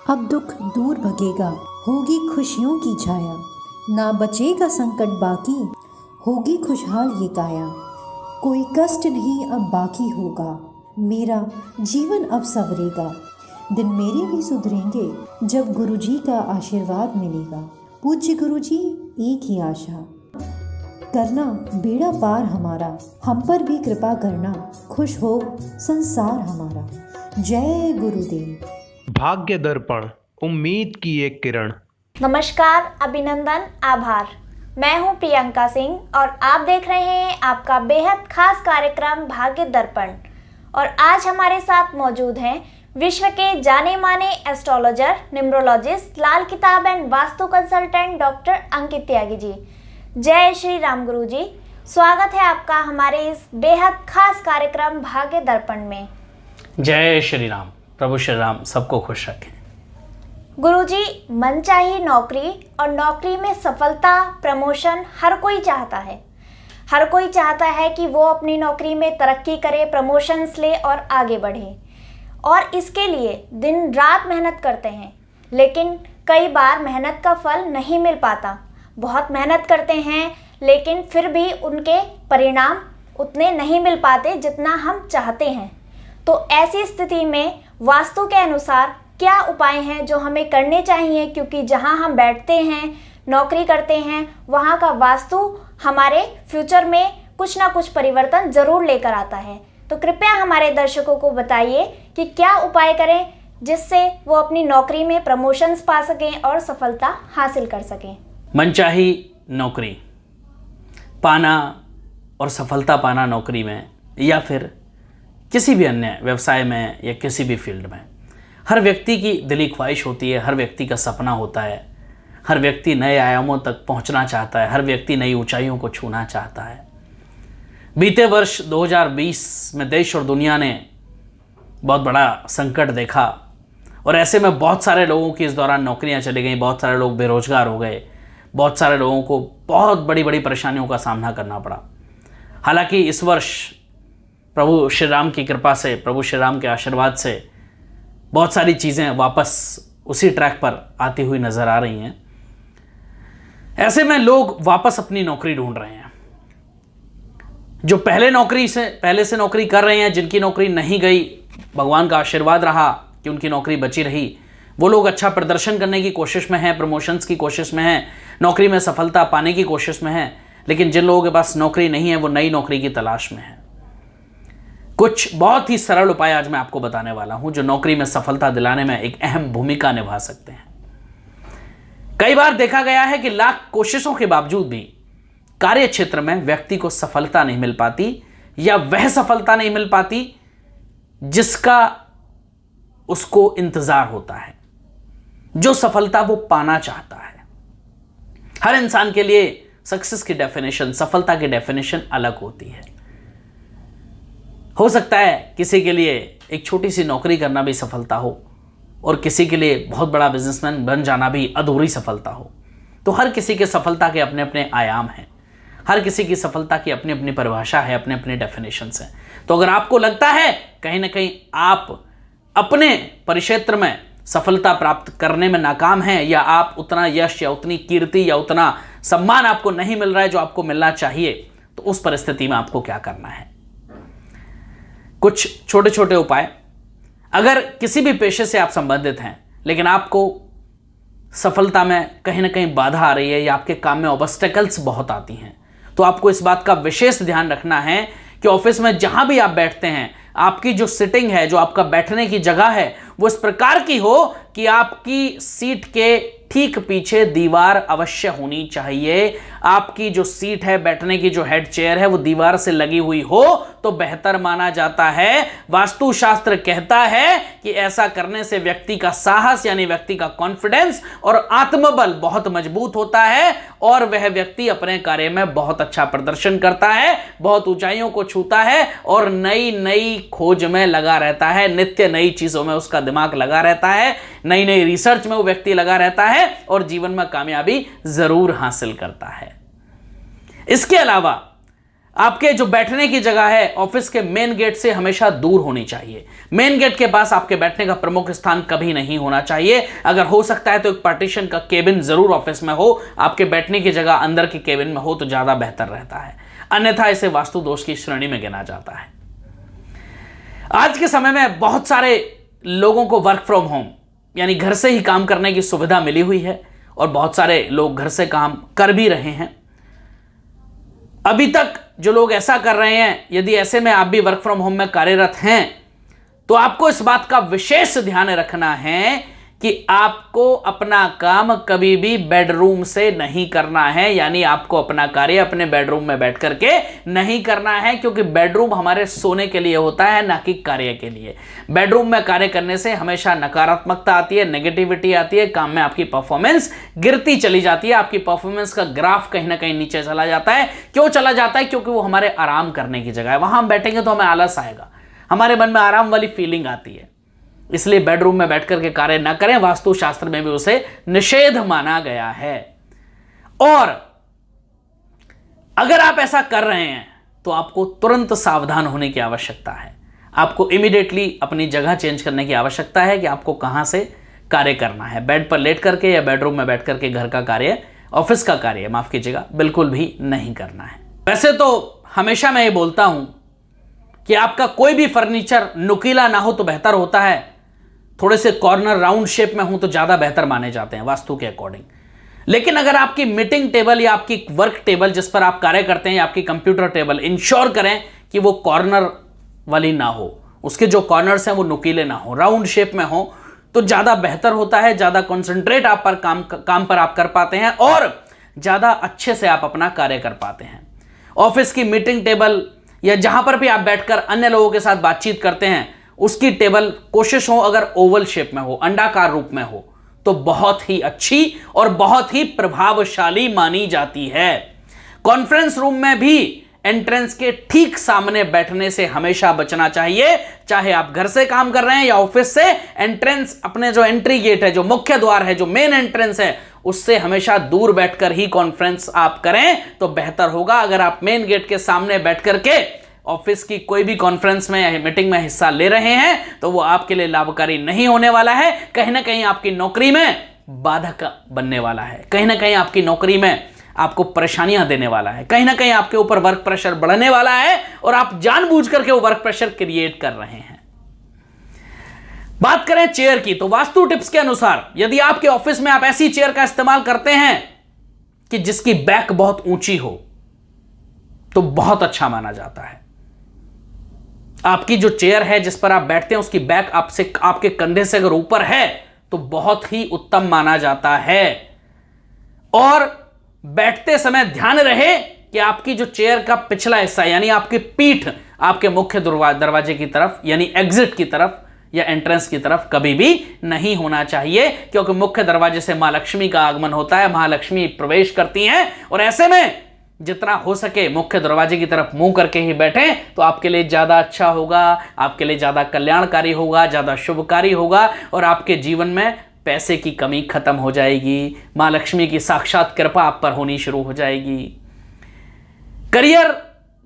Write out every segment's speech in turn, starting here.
अब दुख दूर भगेगा, होगी खुशियों की छाया, ना बचेगा संकट बाकी, होगी खुशहाल ये काया। कोई कष्ट नहीं अब बाकी होगा, मेरा जीवन अब संवरेगा, दिन मेरे भी सुधरेंगे जब गुरुजी का आशीर्वाद मिलेगा। पूज्य गुरुजी एक ही आशा, करना बेड़ा पार हमारा, हम पर भी कृपा करना, खुश हो संसार हमारा। जय गुरुदेव। भाग्य दर्पण, उम्मीद की एक किरण। नमस्कार, अभिनंदन, आभार। मैं हूं प्रियंका सिंह और आप देख रहे हैं आपका बेहद खास कार्यक्रम भाग्य दर्पण। और आज हमारे साथ मौजूद हैं विश्व के जाने माने एस्ट्रोलॉजर, न्यूमरोलॉजिस्ट, लाल किताब एंड वास्तु कंसल्टेंट डॉक्टर अंकित त्यागी जी। जय श्री राम गुरु जी, स्वागत है आपका हमारे इस बेहद खास कार्यक्रम भाग्य दर्पण में। जय श्री राम। प्रभु श्री राम सबको खुश रखें। गुरुजी, मनचाही नौकरी और नौकरी में सफलता, प्रमोशन हर कोई चाहता है। हर कोई चाहता है कि वो अपनी नौकरी में तरक्की करे, प्रमोशंस ले और आगे बढ़े, और इसके लिए दिन रात मेहनत करते हैं। लेकिन कई बार मेहनत का फल नहीं मिल पाता। बहुत मेहनत करते हैं लेकिन फिर भी उनके परिणाम उतने नहीं मिल पाते जितना हम चाहते हैं। तो ऐसी स्थिति में वास्तु के अनुसार क्या उपाय हैं जो हमें करने चाहिए, क्योंकि जहां हम बैठते हैं, नौकरी करते हैं, वहां का वास्तु हमारे फ्यूचर में कुछ ना कुछ परिवर्तन ज़रूर लेकर आता है। तो कृपया हमारे दर्शकों को बताइए कि क्या उपाय करें जिससे वो अपनी नौकरी में प्रमोशंस पा सकें और सफलता हासिल कर सकें। मनचाही नौकरी पाना और सफलता पाना नौकरी में या फिर किसी भी अन्य व्यवसाय में या किसी भी फील्ड में, हर व्यक्ति की दिली ख्वाहिश होती है, हर व्यक्ति का सपना होता है। हर व्यक्ति नए आयामों तक पहुंचना चाहता है, हर व्यक्ति नई ऊंचाइयों को छूना चाहता है। बीते वर्ष 2020 में देश और दुनिया ने बहुत बड़ा संकट देखा और ऐसे में बहुत सारे लोगों की इस दौरान नौकरियां चली गई, बहुत सारे लोग बेरोजगार हो गए, बहुत सारे लोगों को बहुत बड़ी बड़ी परेशानियों का सामना करना पड़ा। हालांकि इस वर्ष प्रभु श्री राम की कृपा से, प्रभु श्री राम के आशीर्वाद से बहुत सारी चीज़ें वापस उसी ट्रैक पर आती हुई नज़र आ रही हैं। ऐसे में लोग वापस अपनी नौकरी ढूंढ रहे हैं। जो पहले से नौकरी कर रहे हैं, जिनकी नौकरी नहीं गई, भगवान का आशीर्वाद रहा कि उनकी नौकरी बची रही, वो लोग अच्छा प्रदर्शन करने की कोशिश में हैं, प्रमोशंस की कोशिश में हैं, नौकरी में सफलता पाने की कोशिश में हैं। लेकिन जिन लोगों के पास नौकरी नहीं है वो नई नौकरी की तलाश में है। कुछ बहुत ही सरल उपाय आज मैं आपको बताने वाला हूं जो नौकरी में सफलता दिलाने में एक अहम भूमिका निभा सकते हैं। कई बार देखा गया है कि लाख कोशिशों के बावजूद भी कार्य क्षेत्र में व्यक्ति को सफलता नहीं मिल पाती, या वह सफलता नहीं मिल पाती जिसका उसको इंतजार होता है, जो सफलता वो पाना चाहता है। हर इंसान के लिए सक्सेस की डेफिनेशन, सफलता की डेफिनेशन अलग होती है। हो सकता है किसी के लिए एक छोटी सी नौकरी करना भी सफलता हो और किसी के लिए बहुत बड़ा बिजनेसमैन बन जाना भी अधूरी सफलता हो। तो हर किसी के सफलता के अपने अपने आयाम हैं, हर किसी की सफलता की अपनी अपनी परिभाषा है, अपने अपने डेफिनेशंस हैं। तो अगर आपको लगता है कहीं ना कहीं आप अपने परिक्षेत्र में सफलता प्राप्त करने में नाकाम हैं, या आप उतना यश या उतनी कीर्ति या उतना सम्मान आपको नहीं मिल रहा है जो आपको मिलना चाहिए, तो उस परिस्थिति में आपको क्या करना है? कुछ छोटे छोटे उपाय। अगर किसी भी पेशे से आप संबंधित हैं लेकिन आपको सफलता में कहीं ना कहीं बाधा आ रही है या आपके काम में ऑब्स्टेकल्स बहुत आती हैं, तो आपको इस बात का विशेष ध्यान रखना है कि ऑफिस में जहां भी आप बैठते हैं, आपकी जो सिटिंग है, जो आपका बैठने की जगह है, वो इस प्रकार की हो कि आपकी सीट के ठीक पीछे दीवार अवश्य होनी चाहिए। आपकी जो सीट है, बैठने की जो हेड चेयर है, वो दीवार से लगी हुई हो तो बेहतर माना जाता है। वास्तुशास्त्र कहता है कि ऐसा करने से व्यक्ति का साहस यानी व्यक्ति का कॉन्फिडेंस और आत्मबल बहुत मजबूत होता है और वह व्यक्ति अपने कार्य में बहुत अच्छा प्रदर्शन करता है, बहुत ऊंचाइयों को छूता है और नई नई खोज में लगा रहता है। नित्य नई चीजों में उसका दिमाग लगा रहता है, नई नई रिसर्च में वो व्यक्ति लगा रहता है और जीवन में कामयाबी जरूर हासिल करता है। इसके अलावा आपके जो बैठने की जगह है ऑफिस के मेन गेट से हमेशा दूर होनी चाहिए। मेन गेट के पास आपके बैठने का प्रमुख स्थान कभी नहीं होना चाहिए। अगर हो सकता है तो एक पार्टीशन का केबिन जरूर ऑफिस में हो, आपके बैठने की जगह अंदर के केबिन में हो तो ज्यादा बेहतर रहता है, अन्यथा इसे वास्तु दोष की श्रेणी में गिना जाता है। आज के समय में बहुत सारे लोगों को वर्क फ्रॉम होम यानी घर से ही काम करने की सुविधा मिली हुई है और बहुत सारे लोग घर से काम कर भी रहे हैं। अभी तक जो लोग ऐसा कर रहे हैं, यदि ऐसे में आप भी वर्क फ्रॉम होम में कार्यरत हैं तो आपको इस बात का विशेष ध्यान रखना है कि आपको अपना काम कभी भी बेडरूम से नहीं करना है, यानी आपको अपना कार्य अपने बेडरूम में बैठ करके नहीं करना है, क्योंकि बेडरूम हमारे सोने के लिए होता है, ना कि कार्य के लिए। बेडरूम में कार्य करने से हमेशा नकारात्मकता आती है, नेगेटिविटी आती है, काम में आपकी परफॉर्मेंस गिरती चली जाती है, आपकी परफॉर्मेंस का ग्राफ कहीं ना कहीं नीचे चला जाता है। क्यों चला जाता है? क्योंकि वो हमारे आराम करने की जगह है। वहां हम बैठेंगे तो हमें आलस आएगा, हमारे मन में आराम वाली फीलिंग आती है। इसलिए बेडरूम में बैठ करके कार्य ना करें, वास्तु शास्त्र में भी उसे निषेध माना गया है। और अगर आप ऐसा कर रहे हैं तो आपको तुरंत सावधान होने की आवश्यकता है। आपको इमीडिएटली अपनी जगह चेंज करने की आवश्यकता है कि आपको कहां से कार्य करना है। बेड पर लेट करके या बेडरूम में बैठ करके घर का कार्य, ऑफिस का कार्य माफ कीजिएगा, बिल्कुल भी नहीं करना है। वैसे तो हमेशा मैं ये बोलता हूं कि आपका कोई भी फर्नीचर नुकीला ना हो तो बेहतर होता है, थोड़े से कॉर्नर राउंड शेप में हो तो ज्यादा बेहतर माने जाते हैं वास्तु के अकॉर्डिंग। लेकिन अगर आपकी मीटिंग टेबल या आपकी वर्क टेबल जिस पर आप कार्य करते हैं या आपकी कंप्यूटर टेबल, इंश्योर करें कि वो कॉर्नर वाली ना हो, उसके जो कॉर्नर्स हैं वो नुकीले ना हो, राउंड शेप में हो तो ज्यादा बेहतर होता है। ज्यादा कॉन्सेंट्रेट आप पर काम पर आप कर पाते हैं और ज्यादा अच्छे से आप अपना कार्य कर पाते हैं। ऑफिस की मीटिंग टेबल या जहां पर भी आप बैठकर अन्य लोगों के साथ बातचीत करते हैं, उसकी टेबल कोशिश हो अगर ओवल शेप में हो, अंडाकार रूप में हो, तो बहुत ही अच्छी और बहुत ही प्रभावशाली मानी जाती है। कॉन्फ्रेंस रूम में भी एंट्रेंस के ठीक सामने बैठने से हमेशा बचना चाहिए। चाहे आप घर से काम कर रहे हैं या ऑफिस से, एंट्रेंस अपने जो एंट्री गेट है, जो मुख्य द्वार है, जो मेन एंट्रेंस है, उससे हमेशा दूर बैठकर ही कॉन्फ्रेंस आप करें तो बेहतर होगा। अगर आप मेन गेट के सामने बैठ करके ऑफिस की कोई भी कॉन्फ्रेंस में या मीटिंग में हिस्सा ले रहे हैं तो वो आपके लिए लाभकारी नहीं होने वाला है। कहीं ना कहीं आपकी नौकरी में बाधक बनने वाला है, कहीं ना कहीं आपकी नौकरी में आपको परेशानियां देने वाला है, कहीं ना कहीं आपके ऊपर वर्क प्रेशर बढ़ने वाला है और आप जानबूझ करके वो वर्क प्रेशर क्रिएट कर रहे हैं। बात करें चेयर की तो वास्तु टिप्स के अनुसार यदि आपके ऑफिस में आप ऐसी चेयर का इस्तेमाल करते हैं कि जिसकी बैक बहुत ऊंची हो तो बहुत अच्छा माना जाता है। आपकी जो चेयर है जिस पर आप बैठते हैं उसकी बैक आपसे, आपके कंधे से अगर ऊपर है तो बहुत ही उत्तम माना जाता है। और बैठते समय ध्यान रहे कि आपकी जो चेयर का पिछला हिस्सा यानी आपकी पीठ आपके मुख्य दरवाजे की तरफ यानी एग्जिट की तरफ या एंट्रेंस की तरफ कभी भी नहीं होना चाहिए, क्योंकि मुख्य दरवाजे से मां लक्ष्मी का आगमन होता है, महालक्ष्मी प्रवेश करती हैं और ऐसे में जितना हो सके मुख्य दरवाजे की तरफ मुंह करके ही बैठें तो आपके लिए ज्यादा अच्छा होगा, आपके लिए ज्यादा कल्याणकारी होगा, ज्यादा शुभकारी होगा और आपके जीवन में पैसे की कमी खत्म हो जाएगी, मां लक्ष्मी की साक्षात कृपा आप पर होनी शुरू हो जाएगी। करियर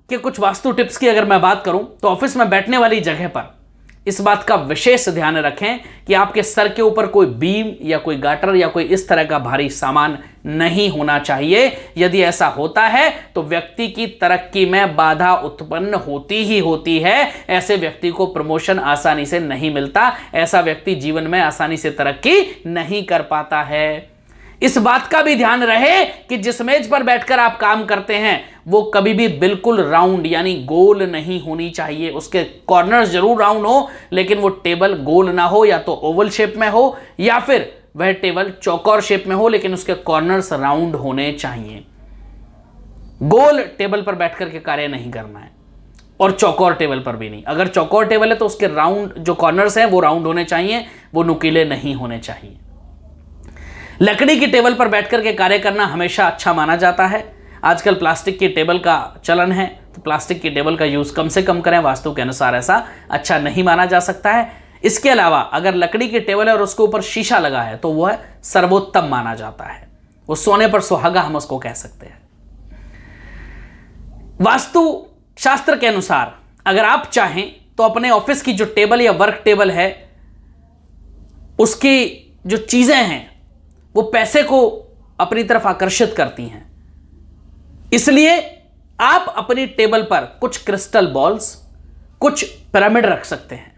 के कुछ वास्तु टिप्स की अगर मैं बात करूं तो ऑफिस में बैठने वाली जगह पर इस बात का विशेष ध्यान रखें कि आपके सर के ऊपर कोई बीम या कोई गाटर या कोई इस तरह का भारी सामान नहीं होना चाहिए। यदि ऐसा होता है तो व्यक्ति की तरक्की में बाधा उत्पन्न होती ही होती है। ऐसे व्यक्ति को प्रमोशन आसानी से नहीं मिलता, ऐसा व्यक्ति जीवन में आसानी से तरक्की नहीं कर पाता है। इस बात का भी ध्यान रहे कि जिस मेज पर बैठकर आप काम करते हैं वो कभी भी बिल्कुल राउंड यानी गोल नहीं होनी चाहिए। उसके कॉर्नर्स जरूर राउंड हो लेकिन वो टेबल गोल ना हो, या तो ओवल शेप में हो या फिर वह टेबल चौकोर शेप में हो लेकिन उसके कॉर्नर्स राउंड होने चाहिए। गोल टेबल पर बैठकर के कार्य नहीं करना है और चौकोर टेबल पर भी नहीं। अगर चौकोर टेबल है तो उसके राउंड जो कॉर्नर्स हैं वो राउंड होने चाहिए, वो नुकीले नहीं होने चाहिए। लकड़ी की टेबल पर बैठकर के कार्य करना हमेशा अच्छा माना जाता है। आजकल प्लास्टिक की टेबल का चलन है तो प्लास्टिक की टेबल का यूज कम से कम करें, वास्तु के अनुसार ऐसा अच्छा नहीं माना जा सकता है। इसके अलावा अगर लकड़ी की टेबल है और उसके ऊपर शीशा लगा है तो वह सर्वोत्तम माना जाता है, वो सोने पर सुहागा हम उसको कह सकते हैं। वास्तु शास्त्र के अनुसार अगर आप चाहें तो अपने ऑफिस की जो टेबल या वर्क टेबल है, उसकी जो चीजें हैं वो पैसे को अपनी तरफ आकर्षित करती हैं। इसलिए आप अपनी टेबल पर कुछ क्रिस्टल बॉल्स, कुछ पिरामिड रख सकते हैं।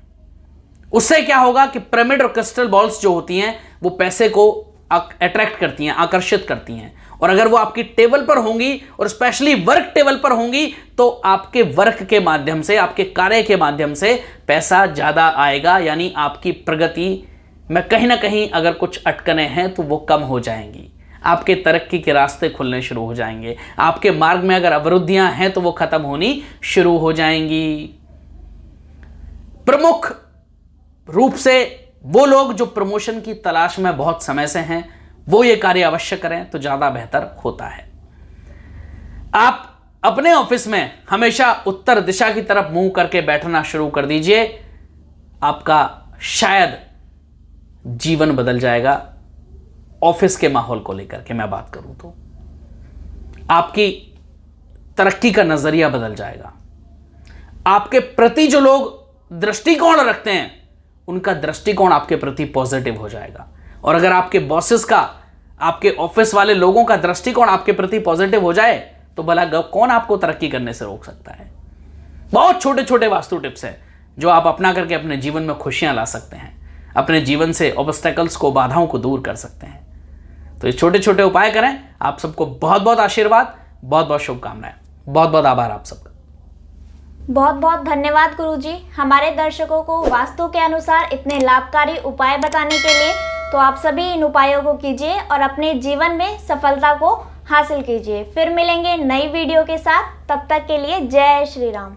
उससे क्या होगा कि पिरामिड और क्रिस्टल बॉल्स जो होती हैं वो पैसे को अट्रैक्ट करती हैं, आकर्षित करती हैं। और अगर वो आपकी टेबल पर होंगी और स्पेशली वर्क टेबल पर होंगी तो आपके वर्क के माध्यम से, आपके कार्य के माध्यम से पैसा ज्यादा आएगा, यानी आपकी प्रगति में कहीं ना कहीं अगर कुछ अटकनें हैं तो वो कम हो जाएंगी। आपके तरक्की के रास्ते खुलने शुरू हो जाएंगे। आपके मार्ग में अगर अवरुद्धियां हैं तो वो खत्म होनी शुरू हो जाएंगी। प्रमुख रूप से वो लोग जो प्रमोशन की तलाश में बहुत समय से हैं वो ये कार्य अवश्य करें तो ज्यादा बेहतर होता है। आप अपने ऑफिस में हमेशा उत्तर दिशा की तरफ मुंह करके बैठना शुरू कर दीजिए। आपका शायद जीवन बदल जाएगा। ऑफिस के माहौल को लेकर के मैं बात करूं तो आपकी तरक्की का नजरिया बदल जाएगा। आपके प्रति जो लोग दृष्टिकोण रखते हैं उनका दृष्टिकोण आपके प्रति पॉजिटिव हो जाएगा। और अगर आपके बॉसेस का, आपके ऑफिस वाले लोगों का दृष्टिकोण आपके प्रति पॉजिटिव हो जाए तो भला कौन आपको तरक्की करने से रोक सकता है। बहुत छोटे छोटे वास्तु टिप्स हैं जो आप अपना करके अपने जीवन में खुशियां ला सकते हैं, अपने जीवन से ऑब्स्टेकल्स को, बाधाओं को दूर कर सकते हैं। तो ये छोटे छोटे उपाय करें। आप सबको बहुत बहुत आशीर्वाद, बहुत बहुत शुभकामनाएं, बहुत बहुत आभार आप सबका। बहुत बहुत धन्यवाद गुरुजी, हमारे दर्शकों को वास्तु के अनुसार इतने लाभकारी उपाय बताने के लिए। तो आप सभी इन उपायों को कीजिए और अपने जीवन में सफलता को हासिल कीजिए। फिर मिलेंगे नई वीडियो के साथ, तब तक के लिए जय श्री राम।